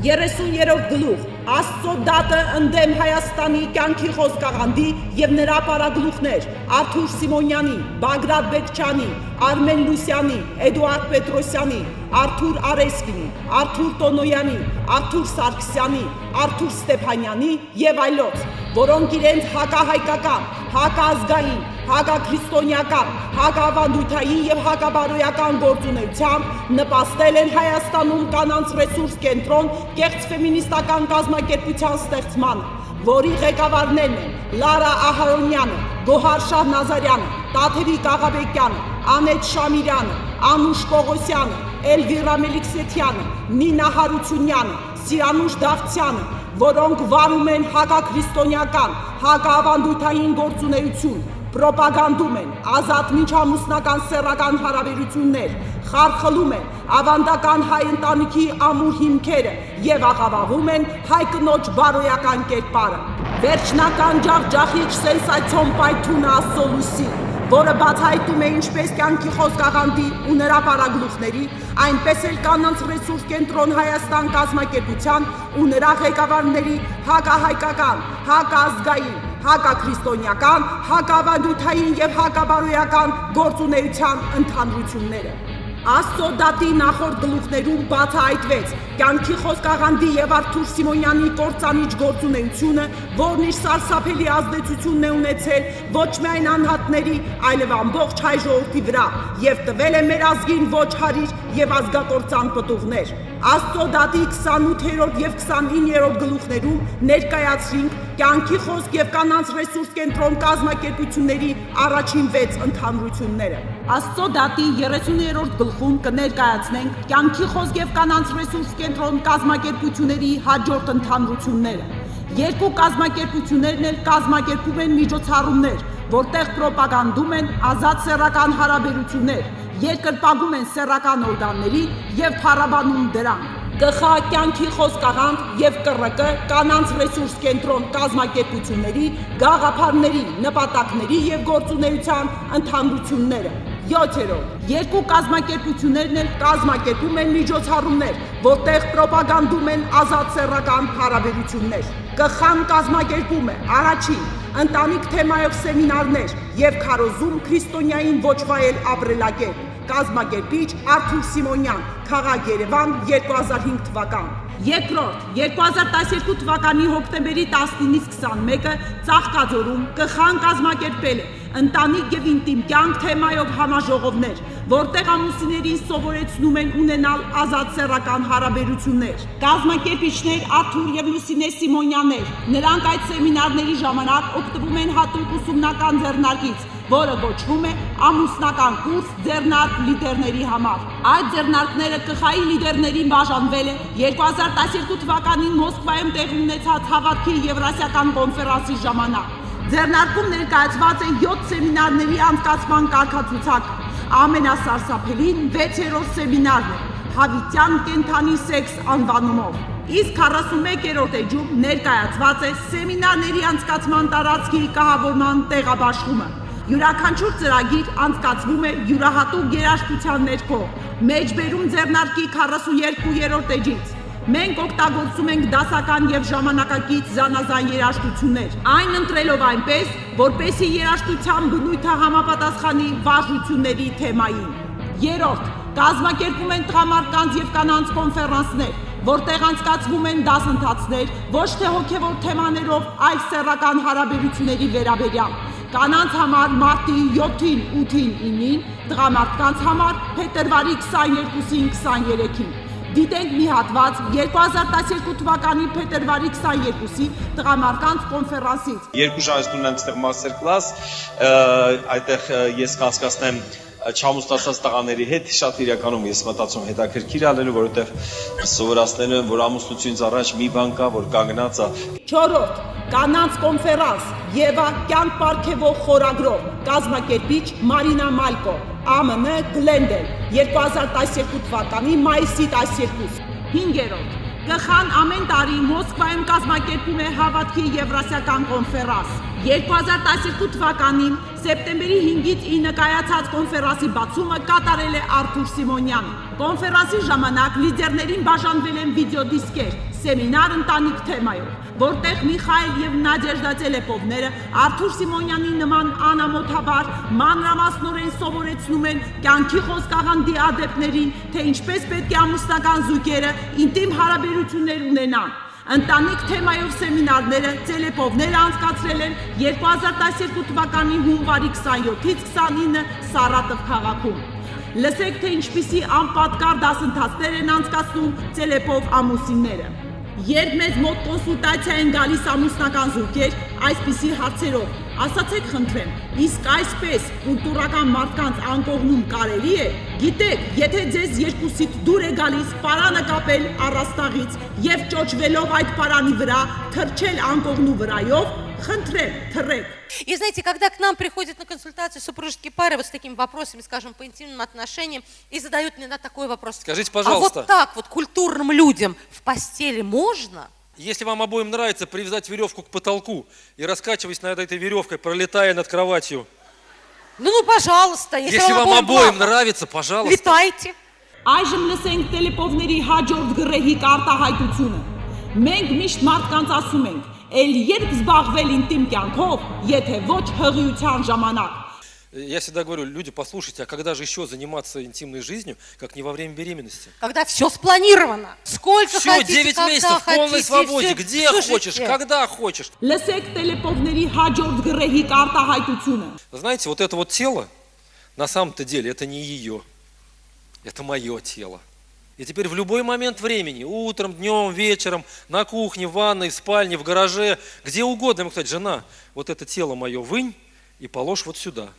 30-րդ գլուխ Աստծո դատը ընդդեմ Հայաստանի կյանքի խոսքաղանդի և նրա պարագլուխներ Արթուր Սիմոնյանի, Բագրատ Բեկչյանի, Արմեն Լուսյանի, Էդուարդ Պետրոսյանի, Արթուր Արեսկինի, Արթուր Տոնոյանի, Արթուր Սարգսյանի, Արթուր Ստեփանյանի և այլոց, որոնք իրենց հակահայկական, հակազգային, հակաքրիստոնեական, հակավանդույթային և հակաբարոյական գործունեությամբ նպաստել են Հայաստանում կանանց ռեսուրս կենտրոն կեղծ ֆեմինիստական կազմակերպության ստեղծմանը, որի ղեկավարներն են Լարա Ահարոնյանը, Գոհար Շահնազարյանը, Տաթևիկ Աղաբեկյանը, Անետ Շամիրյանը, Անուշ Պողոսյանը, Էլվիրա Մելիքսեթյանը, Նինա Հարությունյանը, Սիրանուշ Դավթյանը, որոնք վարում են հակաքրիստոնեական, հակաավանդույթային գործունեություն, պրոպագանդում են ազատ միջամուսնական սեռական հարաբերություններ, խարխլում են ավանդական հայ ընտանիքի ամուր հիմքերը և աղավաղում են հայ կնոջ բարոյական կերպարը։ Վերջնական ջախջախիչ սենսացիոն պայթունը Աստծո լույսի, որը բացահայտում է ինչպես կյանքի խոսքաղանդի ու նրա պարագլուխների, այնպես էլ կանանց ռեսուրս կենտրոն Հայաստան կազմակերպության ու նրա ղեկավարների հակահայկական, հակազգային, հակաքրիստոնեական, հակավանդույթային և հակաբարոյական գործունեության ընդհանրությունները։ Աստծո դատի նախորդ գլուխներում բացահայտվեց կյանքի խոսքաղանդի և Արթուր Սիմոնյանի կործանիչ գործունեությունը, որն իր սարսափելի ազդեցությունն է ունեցել ոչ միայն անհատների, այլև ամբողջ հայ ժողովրդի վրա և տվել է մեր ազգին ոչհարիր և ազգակործան պտուղներ։ Աստծո դատի 28-րդ և 29-րդ գլուխներում ներկայացրինք կյանքի խոսք և կանանց ռեսուրս կենտրոն կազմակերպությունների առաջին 6 ընդհանրությունները։ Աստծո դատի 30-րդ գլխում կներկայացնենք կյանքի խոսք և կանանց ռեսուրս կենտրոն կազմակերպությունների հաջորդ ընդհանրությունները։ Երկու կազմակերպություններն էլ կազմակերպում են միջոցառումներ, որտեղ պրոպագանդում են ազատ սեռական հարաբերություններ, երկրպագում են սեռական օրգանների և փառաբանում դրանք։ ԿԽ կյանքի խոսքաղանդ և ԿՌԿ կանանց ռեսուրս կենտրոն կազմակերպությունների, գաղափարների, նպատակների և գործունեության ընդհանրությունները։ 7-րդ երկու կազմակերպություններն էլ կազմակերպում են միջոցառումներ, որտեղ պրոպագանդում են ազատ սեռական հարաբերություններ։ ԿԽ-ն կազմակերպում է առաջին ընտանիք թեմայով սեմինարներ և քարոզում քրիստոնյային ոչ վայել ապրելակերպ, կազմակերպիչ Արթուր Սիմոնյան, Քաղաք Երևան, 2005 թվական։ Երկրորդ 2012 թվականի հոկտեմբերի 19-ից 21-ը Ծաղկաձորում ԿԽ-ն կազմակերպել է ընտանիք և ինտիմ կյանք թեմայով համաժողովներ, որտեղ ամուսիններին սովորեցնում են ունենալ ազատ սեռական հարաբերություններ։ Կազմակերպիչներ Արթուր և Լուսինե Սիմոնյաններ, նրանք այդ սեմինարների ժամանակ օգտվում են հատուկ ուսումնական ձեռնարկից, որը կոչվում է ամուսնական կուրս ձեռնարկ լիդերների համար։ Այդ ձեռնարկները ԿԽ-ի լիդերներին բաժանվել է 2012 թվականին Մոսկվայում տեղի ունեցած հավատքի Եվրասիական կոնֆերանսի ժամանակ։ Ձեռնարկում ներկայացված է 7 սեմինարների անցկացման կարգացուցակը։ Ամենասարսափելին 6-րդ սեմինարն է «Հավիտյան կենդանի սեքս» անվանումով։ Իսկ 41-րդ էջում ներկայացված է սեմինարների անցկացման տարածքի կահավորման տեղաբաշխումը։ Յուրաքանչյուր ծրագիր անցկացվում է յուրահատուկ երաժշտության ներքո, մեջբերում ձեռնարկի 42-րդ էջից։ Մենք օգտագործում ենք դասական և ժամանակակից զանազան երաժշտություններ, այն ընտրելով այնպես, որպեսզի երաժշտության բնույթը համապատասխանի վարժությունների թեմային։ Երրորդ կազմակերպում են տղամարդկանց և կանանց կոնֆերանսներ, որտեղ անցկացվում են դասընթացներ ոչ թե հոգևոր թեմաներով, այլ սեռական հարաբերությունների վերաբերյալ։ Կանանց համար մարտի 7-ին, 8-ին, 9-ին, տղամարդկանց համար փետրվարի 22-ին, 23-ին։ Դիտենք մի հատված 2012 թվականի փետրվարի 22-ի տղամարդկանց կոնֆերանսից։ 2 ժամ ունեմ այդտեղ մաստեր կլաս, այդտեղ ես կհասկացնեմ չամուսնացած տղաների հետ, շատ իրականում ես մտածում հետաքրքիր ալելու, որովհետև սովորացնելու եմ, որ ամուսնությունից առաջ մի բան կա, որ կանգնած է։ 4-րդ կանանց կոնֆերանս Եվա կյանք պարգևող խորագրով, կազմակերպիչ Մարինա Մալկո, ԱՄՆ Գլենդել, 2012 թվականի մայիսի 12։ 5-րդ ԿԽ-ն ամեն տարի Մոսկվայում կազմակերպում է հավատքի Եվրասիական կոնֆերանս։ 2012 թվականին սեպտեմբերի 5-ից 9 կայացած կոնֆերանսի բացումը կատարել է Արթուր Սիմոնյանը։ Կոնֆերանսի ժամանակ լիդերներին բաժանվել են վիդեոդիսկեր, սեմինար ընտանիք թեմայով, որտեղ Միխայել եւ Նադեժդա Ծելեպովները Արթուր Սիմոնյանի նման անամոթաբար մանրամասնորեն սովորեցնում են կյանքի խոսքաղանդի adeptներին, թե ինչպես պետք է ամուսնական զույգերը ինտիմ հարաբերություններ ունենան։ Ընտանիք թեմայով սեմինարները Ծելեպովները անցկացրել են 2012 թվականի հունվարի 27-ից 29 Սարատով քաղաքում։ Լսեք, թե ինչպիսի անպատկար դասընթացներ են անցկացնում Ծելեպով ամուսինները։ Երբ մեզ մոտ կոնսուլտացիա են գալիս ամուսնական զույգեր այսպիսի հարցերով, ասացեք խնդրեմ, իսկ այսպես կուլտուրական մարդկանց անկողնում կարելի է։ Գիտեք, եթե ձեզ երկուսիդ դուր է գալիս պարանը կապել առաստաղից եւ ճոճվելով այդ պարանի վրա թռչել անկողնու վրայով, խնդրեմ, թռեք։ И знаете, когда к нам приходят на консультацию супружеские пары вот с такими вопросами, скажем, по интимным отношениям, и задают мне такой вопрос. Скажите, пожалуйста. А вот так вот культурным людям в постели можно? Если вам обоим нравится привязать веревку к потолку и раскачиваясь над этой веревкой, пролетая над кроватью. Ну, пожалуйста. Если вам обоим нравится, пожалуйста. Летайте. Այժմ լսենք Տելեպովների հաջորդ գրեհիկ արտահայտությունը։ Մենք միշտ մարդկանց ասում ենք, «Էլ երբ զբաղվել ինտիմ կյանքով, եթե ոչ հղիության ժամանակ»։ Я всегда говорю, люди, послушайте, а когда же еще заниматься интимной жизнью, как не во время беременности? Когда все спланировано. Сколько Все, хотите, 9 когда месяцев в полной хотите, свободе. все. Где Слушайте, хочешь, когда хочешь. Լսեք Տելեպովների հաջորդ գրեհիկ արտահայտությունը։ Знаете, вот это вот тело, на самом-то деле, это не ее. Это мое тело. И теперь в любой момент времени, утром, днем, вечером, на кухне, в ванной, в спальне, в гараже, где угодно, ему сказать, жена, вот это тело мое вынь и положь вот сюда.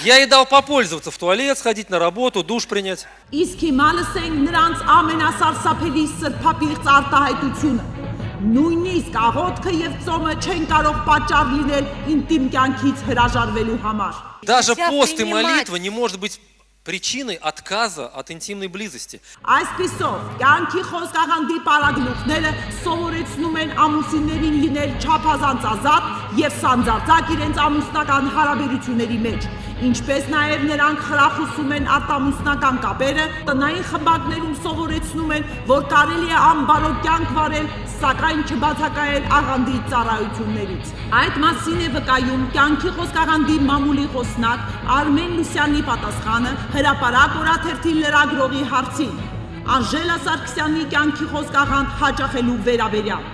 Я ей дал попользоваться в туалет, сходить на работу, душ принять. Իսկ հիմա լսենք նրանց ամենասարսափելի սրբապիղծ արտահայտությունը։ Նույնիսկ աղոթքը եւ ծոմը չեն կարող պատճառ լինել ինտիմ կյանքից հրաժարվելու համար։ Даже Нельзя пост и принимать. молитва не может быть причиной отказа от интимной близости. Այսպիսով, կյանքի խոսքաղանդի պարագլուխները սովորեցնում են ամուսիններին լինել չափազանց ազատ եւ սանձարձակ իրենց ամուսնական հարաբերությունների մեջ, ինչպես նաեւ նրանք խրախուսում են արտամուսնական կապերը, տնային խմբակներում սովորեցնում են, որ կարելի է անբարոյ կյանք վարել, սակայն չբացակայել աղանդի ծառայություններից։ Այդ մասին է վկայում կյանքի խոսքաղանդի մամուլի խոսնակ Արմեն Լուսյանի պատասխանը հրապարակ օրաթերթի լրագրողի հարցին։ Անժելա Սարգսյանի կյանքի խոսքաղանդ հաճախելու վերաբերյալ։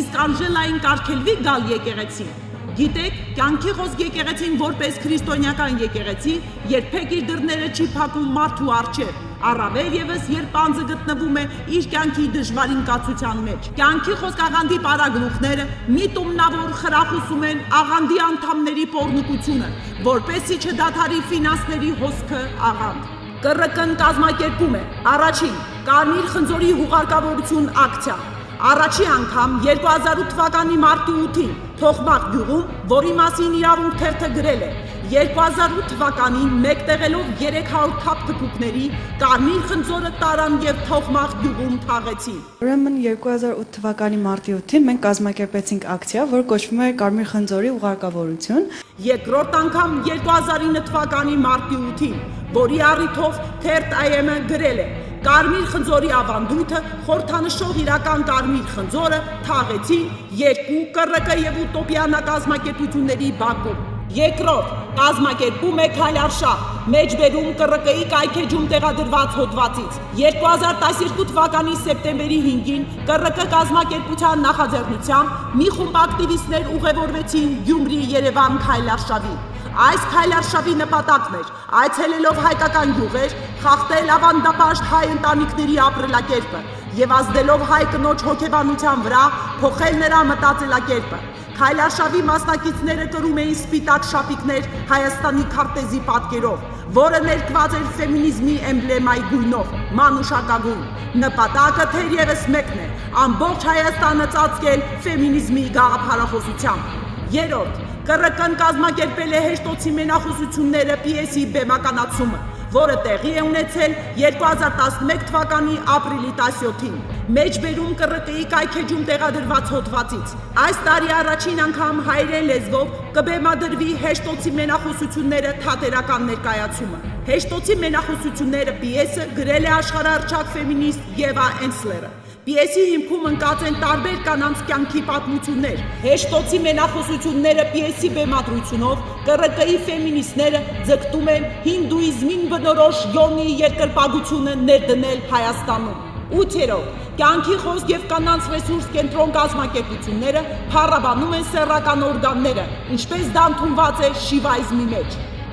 Իսկ Անժելային կարգելվի գալ եկեղեցի։ Գիտեք, կյանքի խոսք եկեղեցին որպես քրիստոնեական եկեղեցի երբեք իր դռները չի փակում մարդու առջև, առավել եւս երբ անձը գտնվում է իր կյանքի դժվարին կացության մեջ։ Կյանքի խոսքաղանդի պարագլուխները միտումնավոր խրախուսում են աղանդի անդամների պոռնկությունը, որպեսզի չդադարի ֆինանսների հոսքը աղանդ։ ԿՌԿ-ն կազմակերպում է առաջին Կարմիր խնձորի հուղարկավորություն ակցիա։ Առաջի անգամ 2008 թվականի մարտի 8-ին Թոխմաղ գյուղում, որի մասին իրավունք թերթը գրել է, 2008 թվականին մեկտեղելով 300 թափ թփուկների Կարմիր խնձորը տարան եւ Թոխմաղ գյուղում թաղեցին։ Ուրեմն 2008 թվականի մարտի 8-ին մենք կազմակերպեցինք ակցիա, որ կոչվում է Կարմիր խնձորի ուղարկավորություն։ Երկրորդ անգամ 2009 թվականի մարտի 8-ին, որի առիթով թերթ IM-ը գրել է. Կարմիր խնձորի ավանդույթը խորհրդանշող իրական Կարմիր խնձորը թաղեցին երկու ԿՌԿ եւ ուտոպիանա կազմակերպությունների բակում։ Երկրորդ կազմակերպում է քայլարշավ մեջբերում ԿՌԿ-ի կայքեջում տեղադրված հոդվածից 2012 թվականի սեպտեմբերի 5-ին ԿՌԿ կազմակերպության նախաձեռնությամբ մի խումբ ակտիվիստներ ուղևորվեցին Գյումրի-Երևան քայլարշավի։ Այս քայլարշավի նպատակն էր այցելելով հայկական գյուղեր, խախտել ավանդապաշտ հայ ընտանիքների ապրելակերպը եւ ազդելով հայ կնոջ հոգեբանության վրա փոխել նրա մտածելակերպը։ Քայլարշավի մասնակիցները կրում էին սպիտակ շապիկներ Հայաստանի քարտեզի պատկերով, որը ներկված էր ֆեմինիզմի էմբլեմայի գույնով՝ մանուշակագույն։ Նպատակը թերևս մեկն է՝ ամբողջ Հայաստանը ծածկել ֆեմինիզմի գաղափարախոսությամբ։ Երրորդ ԿՌԿ-ն կազմակերպել է հեշտոցի մենախոսությունները պիեսի բեմականացումը, որը տեղի է ունեցել 2011 թվականի ապրիլի 17-ին։ Մեջբերում ԿՌԿ-ի կայքեջում տեղադրված հոդվածից այս տարի առաջին անգամ հայերեն լեզվով կբեմադրվի հեշտոցի մենախոսությունները թատերական ներկայացումը։ Հեշտոցի մենախոսությունները պիեսը գրել է աշխարհահռչակ ֆեմինիստ Եվա Էնսլերը։ Պիեսի հիմքում ընկած են տարբեր կանանց կյանքի պատմություններ։ Հեշտոցի մենախոսությունները պիեսի բեմադրությունով ԿՌԿ-ի ֆեմինիստները ձգտում են հինդուիզմին բնորոշ յոնի երկրպագությունը ներդնել Հայաստանում։ 8. Կյանքի խոսք եւ կանանց ռեսուրս կենտրոն կազմակերպությունները փառաբանում են սեռական օրգանները, ինչպես դա ընդունված է շիվայզմի մեջ։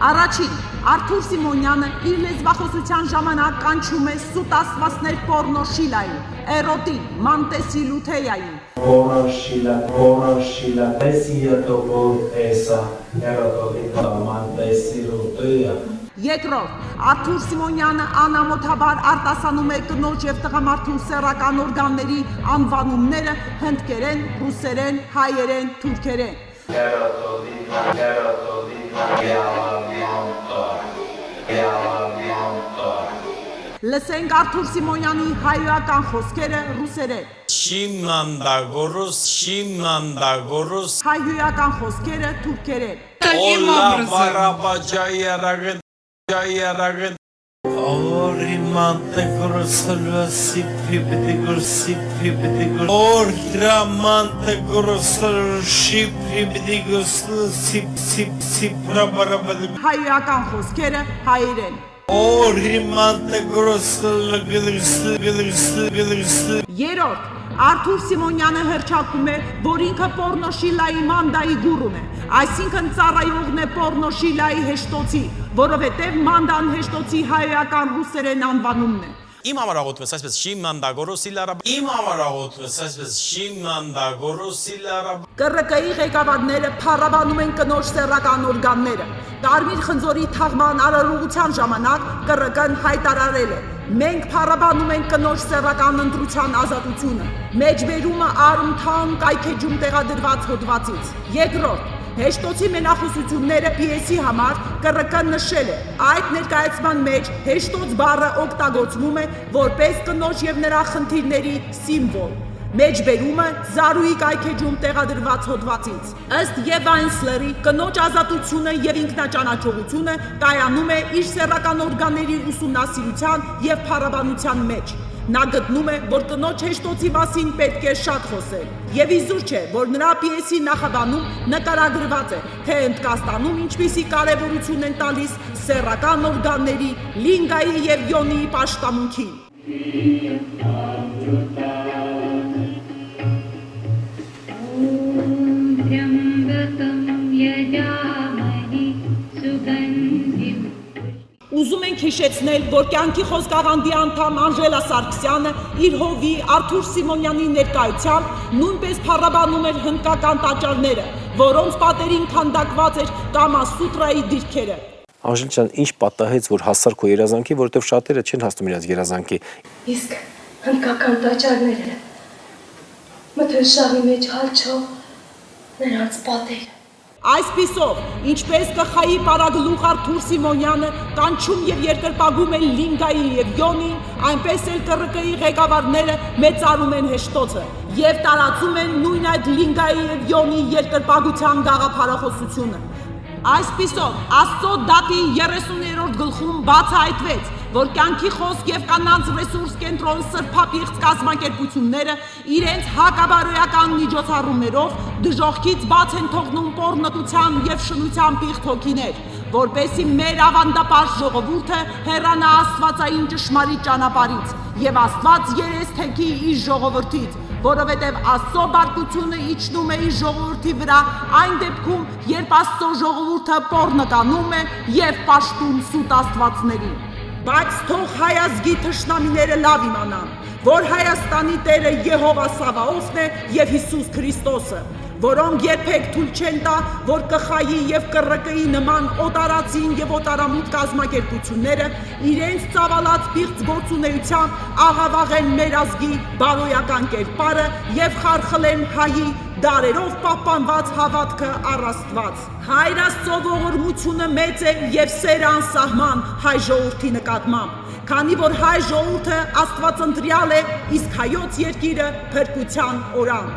Առաջին Արթուր Սիմոնյանը իր լեզվախոսության ժամանակ կանչում է սուտ աստվածներ պորնոշիլային, էրոտին, մանտեսիլութեյային։ Պորնոշիլա, տեսիետոբոր էսա, էրոտին, մանտեսիլութեյա։ Երկրորդ Արթուր Սիմոնյանը անամոթաբար արտասանում է կնոջ եւ տղամարդու սեռական օրգանների անվանումները հնդկերեն, ռուսերեն, հայերեն, թուրքերեն։ Լսենք Արթուր Սիմոնյանի հայոյական խոսքերը ռուսերեն։ Շիմնանդագորոս, Հայոյական խոսքերը թուրքերեն։ Հայոյական խոսքերը հայերեն։ Երորդ Արթուր Սիմոնյանը հռչակում է, որ ինքը պորնոշիլայի մանդայի գուրուն է, այսինքն ծառայողն է պորնոշիլայի հեշտոցի, որովհետև մանդան հեշտոցի հայոյական ռուսերեն անվանումն է։ Իմ համար աղոթվես այսպես Շիմնանդագորոսիլարա։ ԿՌԿ-ի ղեկավարները փառաբանում են կնոջ սեռական օրգանները։ Կարմիր խնձորի թաղման արարողության ժամանակ ԿՌԿ-ն հայտարարել է. մենք փառաբանում ենք կնոջ սեռական ընտրության ազատությունը։ Մեջբերումը Արմթաուն կայքեջում տեղադրված հոդվածից։ Երկրորդ Հեշտոցի մենախոսությունները պիեսի համար ԿՌԿ-ն նշել է։ Այդ ներկայացման մեջ հեշտոց բառը օգտագործվում է որպես կնոջ եւ նրա խնդիրների սիմվոլ։ Մեջբերումը Զարուհի կայքեջում տեղադրված հոդվածից։ Ըստ Եվա Էնսլերի կնոջ ազատությունը եւ ինքնաճանաչողությունը կայանում է իր սեռական օրգանների ուսումնասիրության եւ փառաբանության մեջ։ Նա գտնում է, որ կնոջ հեշտոցի մասին պետք է շատ խոսել։ Եվ իզուր չէ, որ նրա պիեսի նախաբանում նկարագրված է, թե Հնդկաստանում ինչպիսի կարևորություն են տալիս սեռական օրգանների, լինգայի եւ յոնիի պաշտամունքին։ Ուզում ենք հիշեցնել, որ կյանքի խոսք աղանդի անդամ Անժելա Սարգսյանը իր հովի Արթուր Սիմոնյանի ներկայությամբ նույնպես փառաբանում էր հնդկական տաճարները, որոնց պատերին քանդակված էր Կամասուտրայի դիրքերը։ Անժել ջան, ինչ պատահեց, որ հասար քո երազանքի, որովհետև շատերը չեն հասնում իրենց երազանքի։ Իսկ հնդկական տաճարները մթնշաղի մեջ հալչող նրանց պատերը։ Այսպիսով, ինչպես ԿԽ-ի պարագլուխ Արթուր Սիմոնյանը կանչում եւ երկրպագում են լինգայի եւ յոնին, այնպես էլ ԿՌԿ-ի ղեկավարները մեծարում են հեշտոցը եւ տարածում են նույն այդ լինգայի եւ յոնի երկրպագության գաղափարախոսությունը։ Այսպիսով, Աստծո դատի 30-րդ գլխում բացահայտվեց, որ կյանքի խոսք եւ կանանց ռեսուրս կենտրոն սրբապիղծ կազմակերպությունները իրենց հակաբարոյական միջոցառումներով դժոխքից բաց են թողնում պոռնոտության եւ շնության պիղծ հոգիներ, որպեսզի մեր ավանդապաշտ ժողովուրդը հեռանա աստվածային ճշմարիտ ճանապարհից եւ Աստված երես թեքի իր ժողովրդից, որովհետև Աստծո բարկությունը իջնում է իր ժողովրդի վրա այն դեպքում, երբ Աստծո ժողովուրդը պոռնկանում է եւ պաշտում սուտ աստվածներին։ Բայց թող հայ ազգի թշնամիները լավ իմանան, որ Հայաստանի Տերը Եհովա Սավաոթն է եւ Հիսուս Քրիստոսը, որոնք երբեք թույլ չեն տա, որ ԿԽ-ի եւ ԿՌԿ-ի նման օտարածին եւ օտարամուտ կազմակերպությունները իրենց ծավալած պիղծ գործունեությամբ աղավաղեն մեր ազգի բարոյական կերպարը եւ խարխլեն հայի դարերով պահպանված հավատքը առ Աստված։ Հայր Աստծո ողորմությունը մեծ է եւ սերը անսահման հայ ժողովրդի նկատմամբ, քանի որ հայ ժողովուրդը Աստվածընտրյալ է, իսկ հայոց երկիրը փրկության օրան։